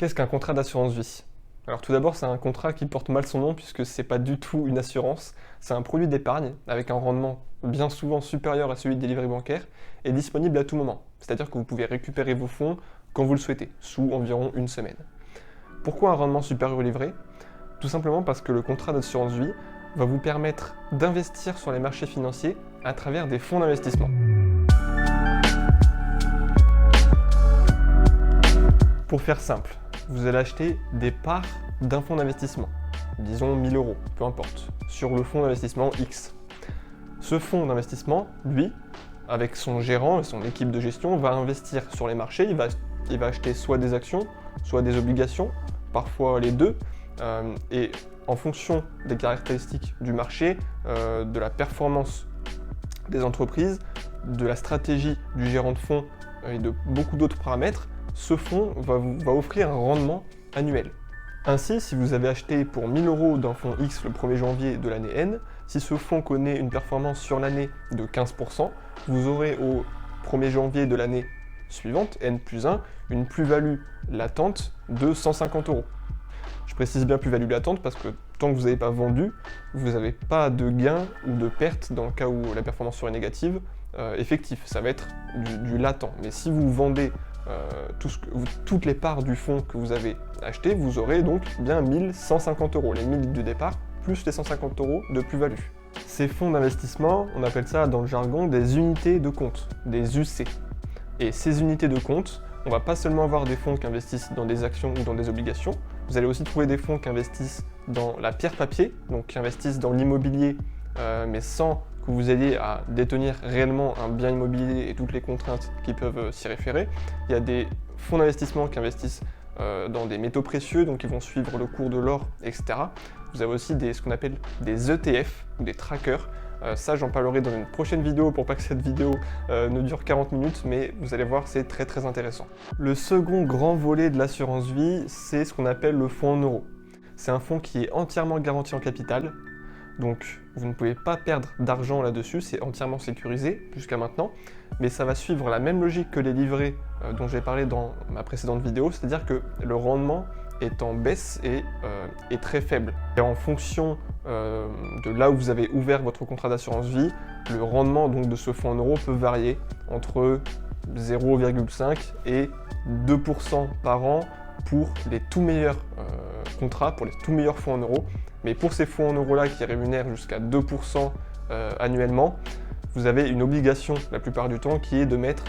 Qu'est-ce qu'un contrat d'assurance vie? Alors tout d'abord, c'est un contrat qui porte mal son nom puisque c'est pas du tout une assurance, c'est un produit d'épargne avec un rendement bien souvent supérieur à celui des livrets bancaires et disponible à tout moment. C'est-à-dire que vous pouvez récupérer vos fonds quand vous le souhaitez, sous environ une semaine. Pourquoi un rendement supérieur au livret? Tout simplement parce que le contrat d'assurance vie va vous permettre d'investir sur les marchés financiers à travers des fonds d'investissement. Pour faire simple, vous allez acheter des parts d'un fonds d'investissement, disons 1000 euros, peu importe, sur le fonds d'investissement X. Ce fonds d'investissement, lui, avec son gérant et son équipe de gestion, va investir sur les marchés, il va acheter soit des actions, soit des obligations, parfois les deux, et en fonction des caractéristiques du marché, de la performance des entreprises, de la stratégie du gérant de fonds et de beaucoup d'autres paramètres, ce fonds va offrir un rendement annuel. Ainsi, si vous avez acheté pour 1000 euros d'un fonds X le 1er janvier de l'année N, si ce fonds connaît une performance sur l'année de 15%, vous aurez au 1er janvier de l'année suivante, N plus 1, une plus-value latente de 150 euros. Je précise bien plus-value latente parce que tant que vous n'avez pas vendu, vous n'avez pas de gain ou de perte dans le cas où la performance serait négative effectif. Ça va être du latent. Mais si vous vendez toutes les parts du fonds que vous avez acheté, vous aurez donc bien 1150 euros, les 1000 du départ, plus les 150 euros de plus-value. Ces fonds d'investissement, on appelle ça dans le jargon des unités de compte, des UC. Et ces unités de compte, on va pas seulement avoir des fonds qui investissent dans des actions ou dans des obligations, vous allez aussi trouver des fonds qui investissent dans la pierre papier, donc qui investissent dans l'immobilier, mais sans que vous ayez à détenir réellement un bien immobilier et toutes les contraintes qui peuvent s'y référer. Il y a des fonds d'investissement qui investissent dans des métaux précieux, donc ils vont suivre le cours de l'or, etc. Vous avez aussi ce qu'on appelle des ETF ou des trackers. Ça, j'en parlerai dans une prochaine vidéo pour pas que cette vidéo ne dure 40 minutes, mais vous allez voir, c'est très très intéressant. Le second grand volet de l'assurance vie, c'est ce qu'on appelle le fonds en euros. C'est un fonds qui est entièrement garanti en capital, donc vous ne pouvez pas perdre d'argent là-dessus, c'est entièrement sécurisé jusqu'à maintenant, mais ça va suivre la même logique que les livrets dont j'ai parlé dans ma précédente vidéo, c'est-à-dire que le rendement est en baisse et est très faible. Et en fonction de là où vous avez ouvert votre contrat d'assurance vie, le rendement donc de ce fonds en euros peut varier entre 0,5 et 2% par an pour les tout meilleurs contrats, pour les tout meilleurs fonds en euros. Mais pour ces fonds en euros là qui rémunèrent jusqu'à 2% annuellement, vous avez une obligation la plupart du temps qui est de mettre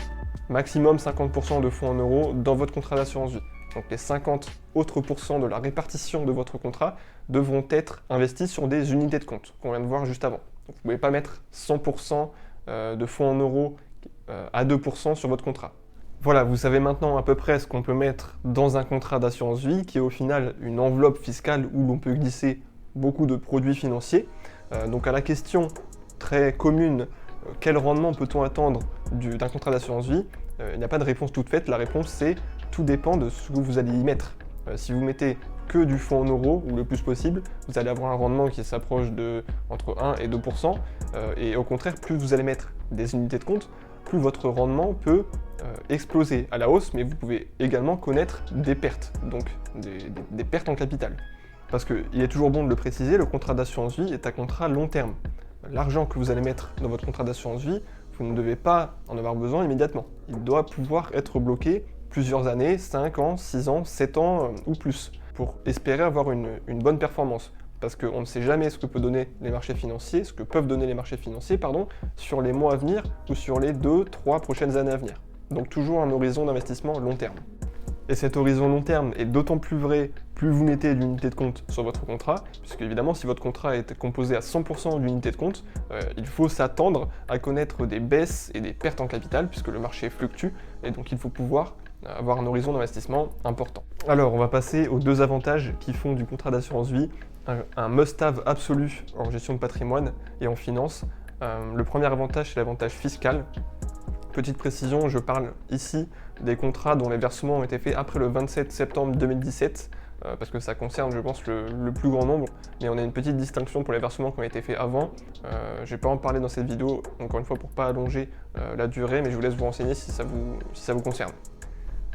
maximum 50% de fonds en euros dans votre contrat d'assurance vie. Donc les 50 autres pourcents de la répartition de votre contrat devront être investis sur des unités de compte qu'on vient de voir juste avant. Donc vous ne pouvez pas mettre 100% de fonds en euros à 2% sur votre contrat. Voilà, vous savez maintenant à peu près ce qu'on peut mettre dans un contrat d'assurance vie qui est au final une enveloppe fiscale où l'on peut glisser beaucoup de produits financiers. Donc à la question très commune, quel rendement peut-on attendre d'un contrat d'assurance vie? Il n'y a pas de réponse toute faite, la réponse c'est tout dépend de ce que vous allez y mettre. Si vous mettez que du fonds en euros, ou le plus possible, vous allez avoir un rendement qui s'approche de entre 1 et 2%, et au contraire, plus vous allez mettre des unités de compte, plus votre rendement peut exploser à la hausse, mais vous pouvez également connaître des pertes, donc des pertes en capital. Parce qu'il est toujours bon de le préciser, le contrat d'assurance vie est un contrat long terme. L'argent que vous allez mettre dans votre contrat d'assurance vie, vous ne devez pas en avoir besoin immédiatement. Il doit pouvoir être bloqué plusieurs années, 5 ans, 6 ans, 7 ans ou plus, pour espérer avoir une bonne performance. Parce qu'on ne sait jamais ce que peuvent donner les marchés financiers, sur les mois à venir ou sur les 2-3 prochaines années à venir. Donc toujours un horizon d'investissement long terme. Et cet horizon long terme est d'autant plus vrai plus vous mettez d'unités de compte sur votre contrat, puisque évidemment si votre contrat est composé à 100% d'unités de compte, il faut s'attendre à connaître des baisses et des pertes en capital, puisque le marché fluctue, et donc il faut pouvoir avoir un horizon d'investissement important. Alors on va passer aux deux avantages qui font du contrat d'assurance vie un must-have absolu en gestion de patrimoine et en finance. Le premier avantage, c'est l'avantage fiscal. Petite précision, je parle ici des contrats dont les versements ont été faits après le 27 septembre 2017, parce que ça concerne, je pense, le plus grand nombre, mais on a une petite distinction pour les versements qui ont été faits avant. Je ne vais pas en parler dans cette vidéo, encore une fois, pour ne pas allonger la durée, mais je vous laisse vous renseigner si ça vous concerne.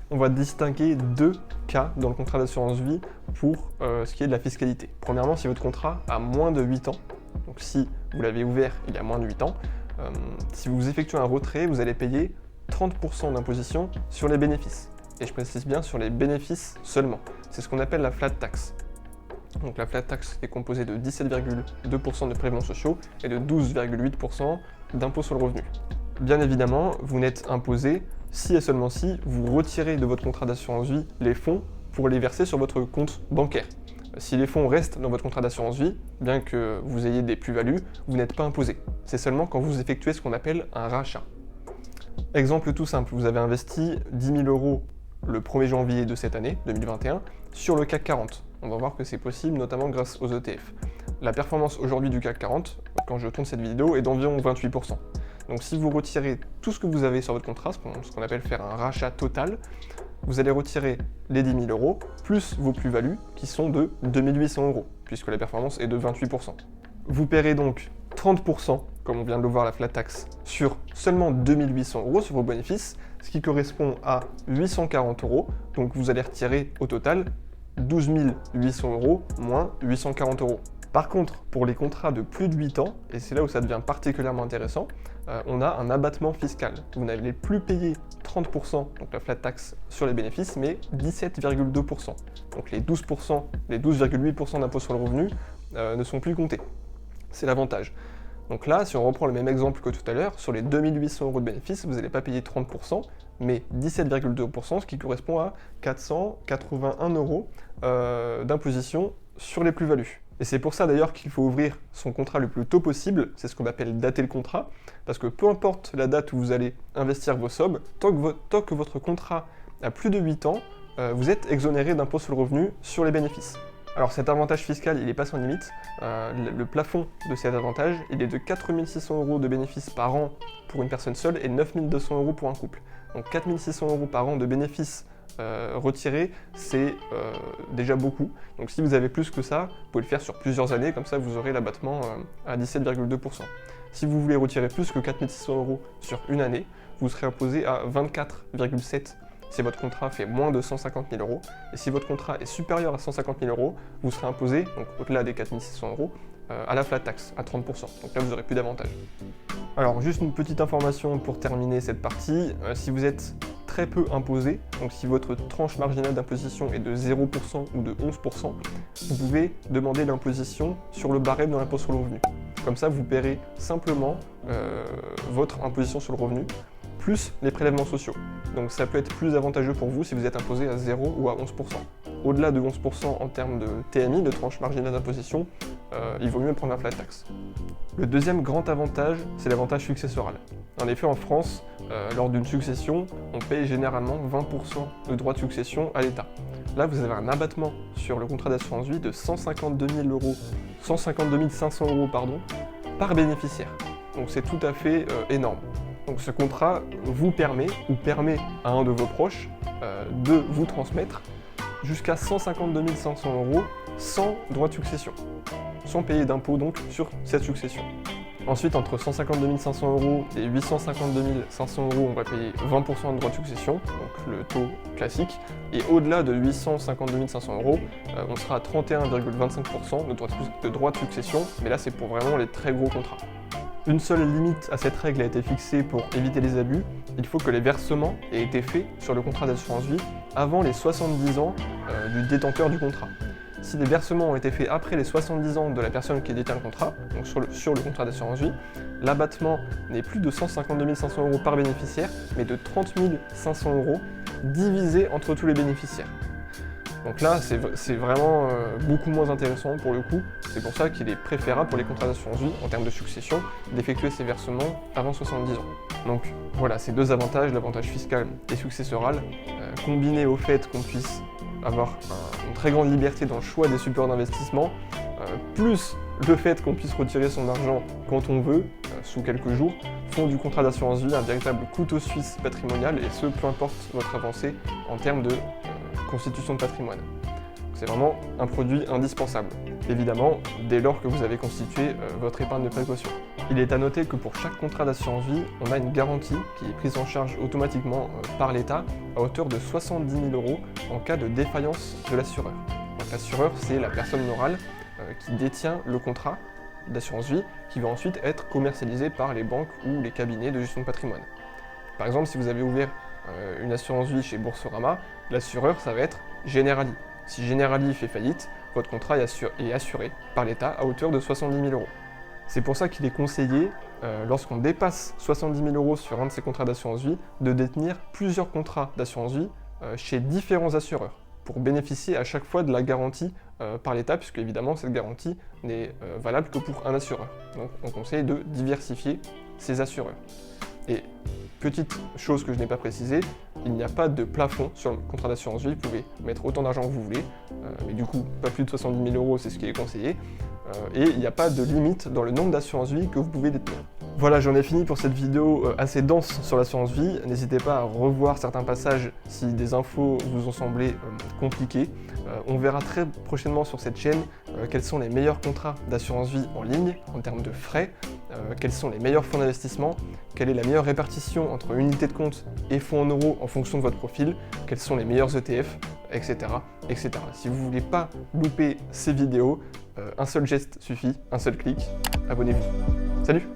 on va distinguer deux cas dans le contrat d'assurance vie pour ce qui est de la fiscalité. Premièrement, si votre contrat a moins de 8 ans, donc si vous l'avez ouvert il y a moins de 8 ans, si vous effectuez un retrait, vous allez payer 30% d'imposition sur les bénéfices. Et je précise bien sur les bénéfices seulement. C'est ce qu'on appelle la flat tax. Donc la flat tax est composée de 17,2% de prélèvements sociaux et de 12,8% d'impôt sur le revenu. Bien évidemment, vous n'êtes imposé si et seulement si vous retirez de votre contrat d'assurance vie les fonds pour les verser sur votre compte bancaire. Si les fonds restent dans votre contrat d'assurance vie, bien que vous ayez des plus-values, vous n'êtes pas imposé. C'est seulement quand vous effectuez ce qu'on appelle un rachat. Exemple tout simple, vous avez investi 10 000 € le 1er janvier de cette année, 2021, sur le CAC 40. On va voir que c'est possible, notamment grâce aux ETF. La performance aujourd'hui du CAC 40, quand je tourne cette vidéo, est d'environ 28%. Donc si vous retirez tout ce que vous avez sur votre contrat, ce qu'on appelle faire un rachat total, vous allez retirer les 10 000 € plus vos plus-values qui sont de 2 800 €, puisque la performance est de 28%. Vous paierez donc 30%, comme on vient de le voir la flat tax, sur seulement 2 800 € sur vos bénéfices, ce qui correspond à 840 €. Donc vous allez retirer au total 12 800 € moins 840 €. Par contre, pour les contrats de plus de 8 ans, et c'est là où ça devient particulièrement intéressant, on a un abattement fiscal. Vous n'allez plus payer 30%, donc la flat tax sur les bénéfices, mais 17,2%. Donc les 12%, les 12,8% d'impôt sur le revenu ne sont plus comptés. C'est l'avantage. Donc là, si on reprend le même exemple que tout à l'heure, sur les 2 800 € de bénéfices, vous n'allez pas payer 30%, mais 17,2%, ce qui correspond à 481 € d'imposition sur les plus-values. Et c'est pour ça d'ailleurs qu'il faut ouvrir son contrat le plus tôt possible, c'est ce qu'on appelle dater le contrat, parce que peu importe la date où vous allez investir vos sommes, tant que votre contrat a plus de 8 ans, vous êtes exonéré d'impôt sur le revenu sur les bénéfices. Alors cet avantage fiscal, il n'est pas sans limite. Le plafond de cet avantage, il est de 4 600 € de bénéfices par an pour une personne seule et 9 200 € pour un couple. Donc 4 600 € par an de bénéfices retirés, c'est déjà beaucoup. Donc si vous avez plus que ça, vous pouvez le faire sur plusieurs années, comme ça vous aurez l'abattement à 17,2%. Si vous voulez retirer plus que 4 600 € sur une année, vous serez imposé à 24,7% si votre contrat fait moins de 150 000 €. Et si votre contrat est supérieur à 150 000 €, vous serez imposé, donc au-delà des 4 600 €, à la flat tax, à 30%. Donc là, vous n'aurez plus d'avantage. Alors, juste une petite information pour terminer cette partie. Si vous êtes très peu imposé, donc si votre tranche marginale d'imposition est de 0% ou de 11%, vous pouvez demander l'imposition sur le barème de l'impôt sur le revenu. Comme ça, vous paierez simplement votre imposition sur le revenu, plus les prélèvements sociaux. Donc ça peut être plus avantageux pour vous si vous êtes imposé à 0 ou à 11%. Au-delà de 11% en termes de TMI, de tranche marginale d'imposition, il vaut mieux prendre la flat tax. Le deuxième grand avantage, c'est l'avantage successoral. En effet, en France, lors d'une succession, on paye généralement 20% de droits de succession à l'État. Là, vous avez un abattement sur le contrat d'assurance vie de 152 500 € par bénéficiaire. Donc c'est tout à fait énorme. Donc ce contrat vous permet, ou permet à un de vos proches, de vous transmettre jusqu'à 152 500 € sans droit de succession, sans payer d'impôt donc sur cette succession. Ensuite, entre 152 500 € et 852 500 €, on va payer 20% de droit de succession, donc le taux classique, et au-delà de 852 500 €, on sera à 31,25% de droit de succession, mais là c'est pour vraiment les très gros contrats. Une seule limite à cette règle a été fixée pour éviter les abus. Il faut que les versements aient été faits sur le contrat d'assurance vie avant les 70 ans du détenteur du contrat. Si les versements ont été faits après les 70 ans de la personne qui détient le contrat, donc sur le contrat d'assurance vie, l'abattement n'est plus de 152 500 € par bénéficiaire, mais de 30 500 € divisé entre tous les bénéficiaires. Donc là, c'est vraiment beaucoup moins intéressant pour le coup. C'est pour ça qu'il est préférable pour les contrats d'assurance vie, en termes de succession, d'effectuer ces versements avant 70 ans. Donc voilà, ces deux avantages, l'avantage fiscal et successoral, combinés au fait qu'on puisse avoir une très grande liberté dans le choix des supports d'investissement, plus le fait qu'on puisse retirer son argent quand on veut, sous quelques jours, font du contrat d'assurance vie un véritable couteau suisse patrimonial, et ce, peu importe votre avancée en termes de constitution de patrimoine. C'est vraiment un produit indispensable, évidemment, dès lors que vous avez constitué votre épargne de précaution. Il est à noter que pour chaque contrat d'assurance vie, on a une garantie qui est prise en charge automatiquement par l'État à hauteur de 70 000 € en cas de défaillance de l'assureur. Donc l'assureur, c'est la personne morale qui détient le contrat d'assurance vie qui va ensuite être commercialisé par les banques ou les cabinets de gestion de patrimoine. Par exemple, si vous avez ouvert une assurance vie chez Boursorama, l'assureur, ça va être Generali. Si Generali fait faillite, votre contrat est assuré par l'État à hauteur de 70 000 €. C'est pour ça qu'il est conseillé, lorsqu'on dépasse 70 000 € sur un de ces contrats d'assurance vie, de détenir plusieurs contrats d'assurance vie chez différents assureurs, pour bénéficier à chaque fois de la garantie par l'État, puisque évidemment cette garantie n'est valable que pour un assureur. Donc on conseille de diversifier ces assureurs. Et petite chose que je n'ai pas précisée, il n'y a pas de plafond sur le contrat d'assurance vie, vous pouvez mettre autant d'argent que vous voulez, mais du coup pas plus de 70 000 €, c'est ce qui est conseillé, et il n'y a pas de limite dans le nombre d'assurances vie que vous pouvez détenir. Voilà, j'en ai fini pour cette vidéo assez dense sur l'assurance vie. N'hésitez pas à revoir certains passages si des infos vous ont semblé compliquées. On verra très prochainement sur cette chaîne quels sont les meilleurs contrats d'assurance vie en ligne en termes de frais, quels sont les meilleurs fonds d'investissement, quelle est la meilleure répartition entre unités de compte et fonds en euros en fonction de votre profil, quels sont les meilleurs ETF, etc. etc. Si vous ne voulez pas louper ces vidéos, un seul geste suffit, un seul clic, abonnez-vous. Salut!